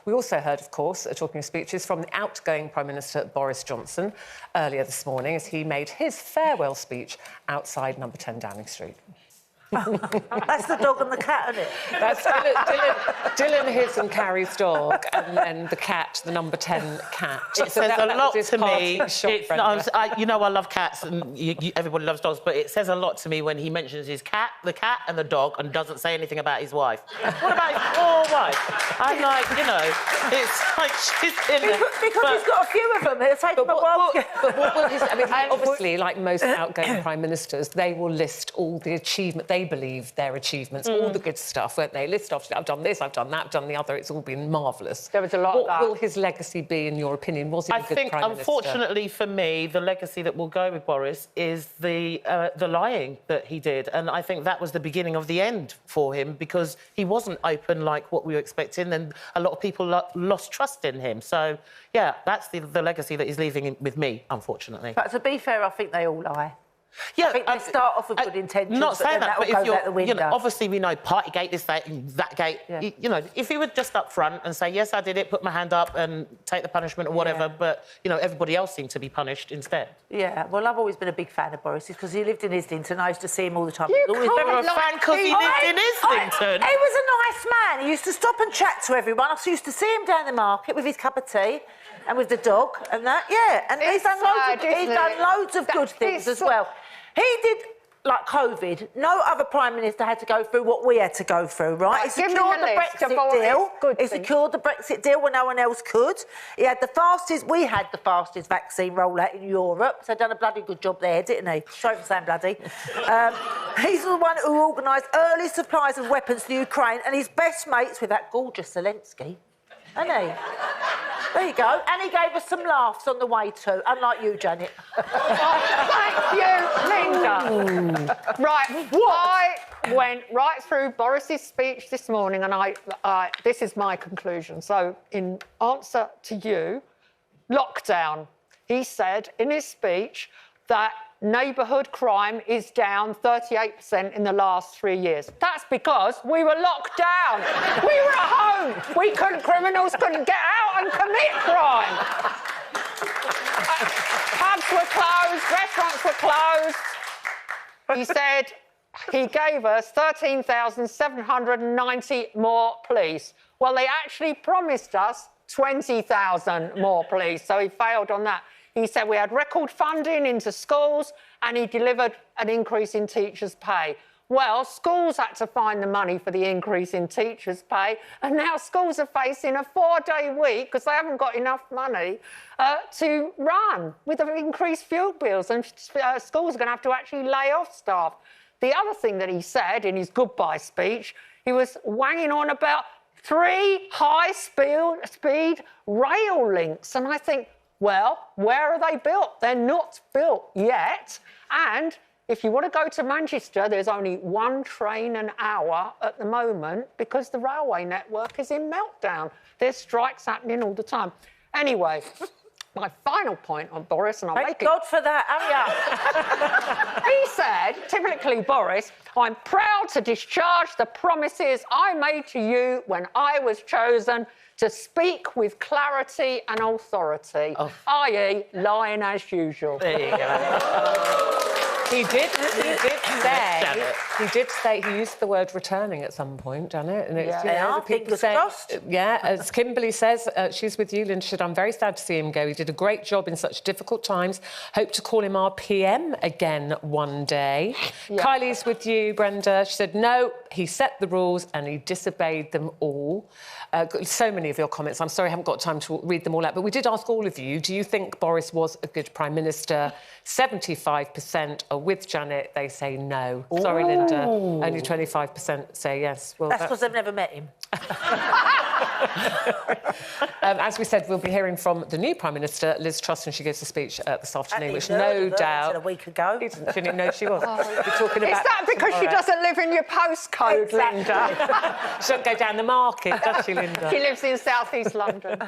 We also heard, of course, talking of speeches, from the outgoing Prime Minister Boris Johnson earlier this morning as he made his farewell speech outside number 10 Downing Street. That's the dog and the cat, isn't it? That's Dylan, his and Carrie's dog, and then the cat, the number 10 cat. It says a lot to me. You know I love cats, and everybody loves dogs, but it says a lot to me when he mentions his cat, the cat and the dog, and doesn't say anything about his wife. What about his poor wife? I'm like, you know, it's like she's in there. Because he's got a few of them. He'll take them a while. But what will his... I mean, obviously, like most outgoing Prime Ministers, they will list all the achievement they believe their achievements, all the good stuff, won't they? List off, I've done this, I've done that, I've done the other, it's all been marvellous. There was a lot of that. What will his legacy be, in your opinion? Was he a good Prime Minister? I think, unfortunately for me, the legacy that will go with Boris is the lying that he did. And I think that was the beginning of the end for him, because he wasn't open like what we were expecting, and a lot of people lost trust in him. So, yeah, that's the legacy that he's leaving with me, unfortunately. But to be fair, I think they all lie. Yeah, I think they start off with good intentions, not saying that, but if out the window. you know, obviously we know Partygate, this, that gate. Yeah. You know, if he were just up front and say, yes, I did it, put my hand up and take the punishment or whatever, but, you know, everybody else seemed to be punished instead. Yeah, well, I've always been a big fan of Boris because he lived in Islington. I used to see him all the time. You were a fan because he lived in Islington? He was a nice man. He used to stop and chat to everyone. I used to see him down the market with his cup of tea and with the dog and that, yeah. And he's done loads of good things as well. He did, like COVID, no other Prime Minister had to go through what we had to go through, right? He secured the Brexit deal. He secured the Brexit deal when no one else could. We had the fastest vaccine rollout in Europe, so done a bloody good job there, didn't he? Sorry for saying bloody. He's the one who organised early supplies of weapons to Ukraine, and he's best mates with that gorgeous Zelensky, isn't he? There you go. And he gave us some laughs on the way too, unlike you, Janet. Thank you, Linda. Right, I went right through Boris's speech this morning, and this is my conclusion. So, in answer to you, lockdown. He said in his speech that neighbourhood crime is down 38% in the last 3 years. That's because we were locked down. We were at home. Criminals couldn't get out and commit crime. Pubs were closed, restaurants were closed. He said he gave us 13,790 more police. Well, they actually promised us 20,000 more police, so he failed on that. He said we had record funding into schools and he delivered an increase in teachers' pay. Well, schools had to find the money for the increase in teachers' pay, and now schools are facing a 4-day week because they haven't got enough money to run with the increased fuel bills, and schools are going to have to actually lay off staff. The other thing that he said in his goodbye speech, he was wanging on about 3 high-speed rail links, and I think, well, where are they built? They're not built yet. And if you want to go to Manchester, there's only 1 train an hour at the moment because the railway network is in meltdown. There's strikes happening all the time. Anyway, my final point on Boris, and I'll make it... Thank God for that, He said, typically Boris, I'm proud to discharge the promises I made to you when I was chosen to speak with clarity and authority, i.e. lying as usual. There you go. He did say he used the word returning at some point, Janet. And it's, you know, people say, yeah, as Kimberly says, she's with you, Linda, said, I'm very sad to see him go. He did a great job in such difficult times. Hope to call him our PM again one day. Yeah. Kylie's with you, Brenda. She said, no, he set the rules and he disobeyed them all. So many of your comments. I'm sorry I haven't got time to read them all out, but we did ask all of you, do you think Boris was a good Prime Minister? 75% are with Janet. They say no. Ooh. Sorry, Linda. Only 25% say yes. Well, that's because they've never met him. As we said, we'll be hearing from the new Prime Minister, Liz Truss, when she gives a speech this afternoon, which no doubt... a week ago. She didn't know she was. We're talking about is that because she doesn't live in your postcode, Linda? She doesn't go down the market, does she, Linda? She lives in South East London.